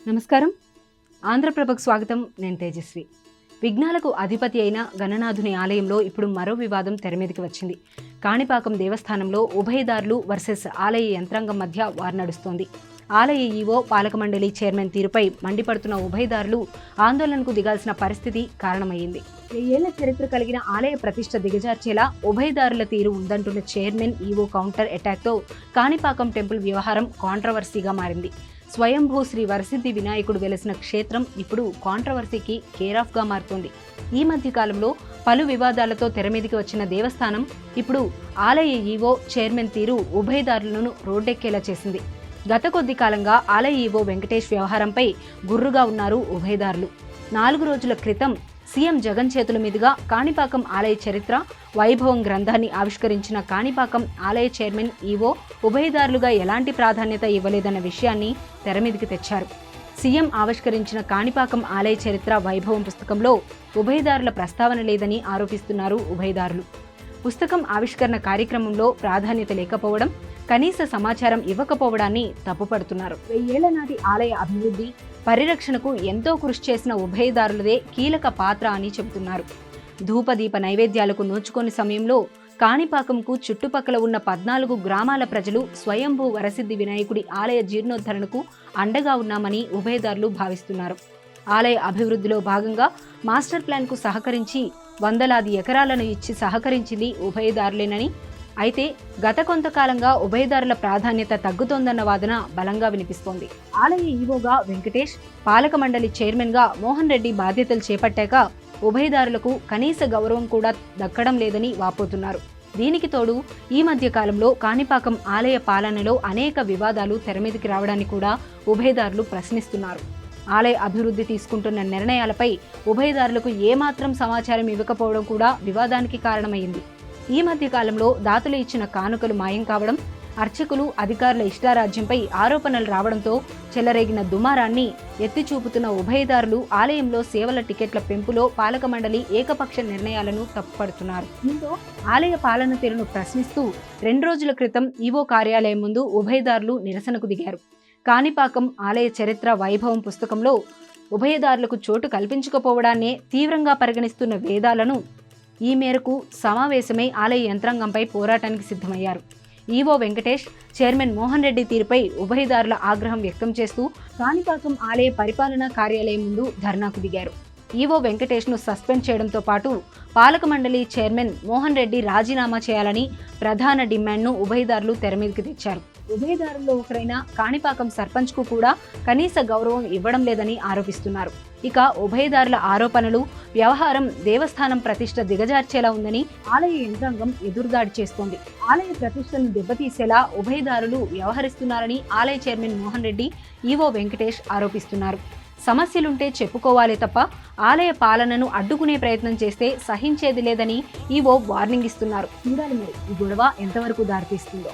నమస్కారం. ఆంధ్రప్రభకు స్వాగతం. నేను తేజస్వి. విఘ్నాలకు అధిపతి అయిన గణనాథుని ఆలయంలో ఇప్పుడు మరో వివాదం తెరమీదికి వచ్చింది. కాణిపాకం దేవస్థానంలో ఉభయదారులు వర్సెస్ ఆలయ యంత్రాంగం మధ్య వార్ నడుస్తోంది. ఆలయ ఈవో, పాలక మండలి చైర్మన్ తీరుపై మండిపడుతున్న ఉభయదారులు ఆందోళనకు దిగాల్సిన పరిస్థితి కారణమైంది. 1000 ఏళ్ల చరిత్ర కలిగిన ఆలయ ప్రతిష్ట దిగజార్చేలా ఉభయదారుల తీరు ఉందంటున్న చైర్మన్, ఈవో కౌంటర్ అటాక్తో కాణిపాకం టెంపుల్ వ్యవహారం కాంట్రవర్సీగా మారింది. స్వయంభూ శ్రీ వరసిద్ధి వినాయకుడు వెలసిన క్షేత్రం ఇప్పుడు కాంట్రవర్సీకి కేరాఫ్గా మారుతోంది. ఈ మధ్య కాలంలో పలు వివాదాలతో తెరమీదికి వచ్చిన దేవస్థానం ఇప్పుడు ఆలయ ఈవో, చైర్మన్ తీరు ఉభయదారులను రోడ్డెక్కేలా చేసింది. గత కొద్ది కాలంగా ఆలయ ఈవో వెంకటేష్ వ్యవహారంపై గుర్రుగా ఉన్నారు ఉభయదారులు. 4 రోజుల క్రితం సీఎం జగన్ చేతుల మీదుగా కాణిపాకం ఆలయ చరిత్ర, వైభవం గ్రంథాన్ని ఆవిష్కరించిన కాణిపాకం ఆలయ చైర్మన్, ఈవో ఉభయదారులుగా ఎలాంటి ప్రాధాన్యత ఇవ్వలేదన్న విషయాన్ని తెరమీదికి తెచ్చారు. సీఎం ఆవిష్కరించిన కాణిపాకం ఆలయ చరిత్ర, వైభవం పుస్తకంలో ఉభయదారుల ప్రస్తావన లేదని ఆరోపిస్తున్నారు ఉభయదారులు. పుస్తకం ఆవిష్కరణ కార్యక్రమంలో ప్రాధాన్యత లేకపోవడం, కనీస సమాచారం ఇవ్వకపోవడాన్ని తప్పుపడుతున్నారు. 1000 ఏళ్ల నాటి ఆలయ అభివృద్ధి, పరిరక్షణకు ఎంతో కృషి చేసిన ఉభయదారులదే కీలక పాత్ర అని చెబుతున్నారు. ధూపదీప నైవేద్యాలకు నోచుకొని సమయంలో కాణిపాకంకు చుట్టుపక్కల ఉన్న 14 గ్రామాల ప్రజలు స్వయంభూ వరసిద్ధి వినాయకుడి ఆలయ జీర్ణోద్ధరణకు అండగా ఉన్నామని ఉభయదారులు భావిస్తున్నారు. ఆలయ అభివృద్ధిలో భాగంగా మాస్టర్ ప్లాన్కు సహకరించి వందలాది ఎకరాలను ఇచ్చి సహకరించింది ఉభయదారులేనని, అయితే గత కొంతకాలంగా ఉభయదారుల ప్రాధాన్యత తగ్గుతోందన్న వాదన బలంగా వినిపిస్తోంది. ఆలయ ఈవోగా వెంకటేష్, పాలక మండలి చైర్మన్గా మోహన్ రెడ్డి బాధ్యతలు చేపట్టాక ఉభయదారులకు కనీస గౌరవం కూడా దక్కడం లేదని వాపోతున్నారు. దీనికి తోడు ఈ మధ్య కాలంలో కాణిపాకం ఆలయ పాలనలో అనేక వివాదాలు తెరమీదికి రావడాన్ని కూడా ఉభయదారులు ప్రశ్నిస్తున్నారు. ఆలయ అభివృద్ధి తీసుకుంటున్న నిర్ణయాలపై ఉభయదారులకు ఏమాత్రం సమాచారం ఇవ్వకపోవడం కూడా వివాదానికి కారణమైంది. ఈ మధ్య కాలంలో దాతలు ఇచ్చిన కానుకలు మాయం కావడం, అర్చకులు, అధికారుల ఇష్టారాజ్యంపై ఆరోపణలు రావడంతో చెలరేగిన దుమారాన్ని ఎత్తిచూపుతున్న ఉభయదారులు ఆలయంలో సేవల టికెట్ల పెంపులో పాలక మండలి ఏకపక్ష నిర్ణయాలను తప్పుపడుతున్నారు. దీంతో ఆలయ పాలన తీరును ప్రశ్నిస్తూ 2 రోజుల క్రితం ఈవో కార్యాలయం ముందు ఉభయదారులు నిరసనకు దిగారు. కాణిపాకం ఆలయ చరిత్ర, వైభవం పుస్తకంలో ఉభయదారులకు చోటు కల్పించకపోవడాన్నే తీవ్రంగా పరిగణిస్తున్న వేదాలను ఈ మేరకు సమావేశమై ఆలయ యంత్రాంగంపై పోరాటానికి సిద్ధమయ్యారు. ఈవో వెంకటేష్, చైర్మన్ మోహన్ రెడ్డి తీరుపై ఉభయదారుల ఆగ్రహం వ్యక్తం చేస్తూ కాణిపాకం ఆలయ పరిపాలనా కార్యాలయం ముందు ధర్నాకు దిగారు. ఈవో వెంకటేష్ను సస్పెండ్ చేయడంతో పాటు పాలక మండలి చైర్మన్ మోహన్ రెడ్డి రాజీనామా చేయాలని ప్రధాన డిమాండ్ను ఉభయదారులు తెరమీదికి తెచ్చారు. ఉభయదారుల్లో ఒకరైన కాణిపాకం సర్పంచ్కు కూడా కనీస గౌరవం ఇవ్వడం లేదని ఆరోపిస్తున్నారు. ఇక ఉభయదారుల ఆరోపణలు, వ్యవహారం దేవస్థానం ప్రతిష్ట దిగజార్చేలా ఉందని ఆలయ యంత్రాంగం ఎదురుదాడి చేస్తోంది. ఆలయ ప్రతిష్టను దెబ్బతీసేలా ఉభయదారులు వ్యవహరిస్తున్నారని ఆలయ చైర్మన్ మోహన్ రెడ్డి, ఈవో వెంకటేష్ ఆరోపిస్తున్నారు. సమస్యలుంటే చెప్పుకోవాలే తప్ప ఆలయ పాలనను అడ్డుకునే ప్రయత్నం చేస్తే సహించేది లేదని ఈవో వార్నింగ్ ఇస్తున్నారు. చూడాలి మరి ఈ గొడవ ఎంతవరకు దారితీస్తుందో.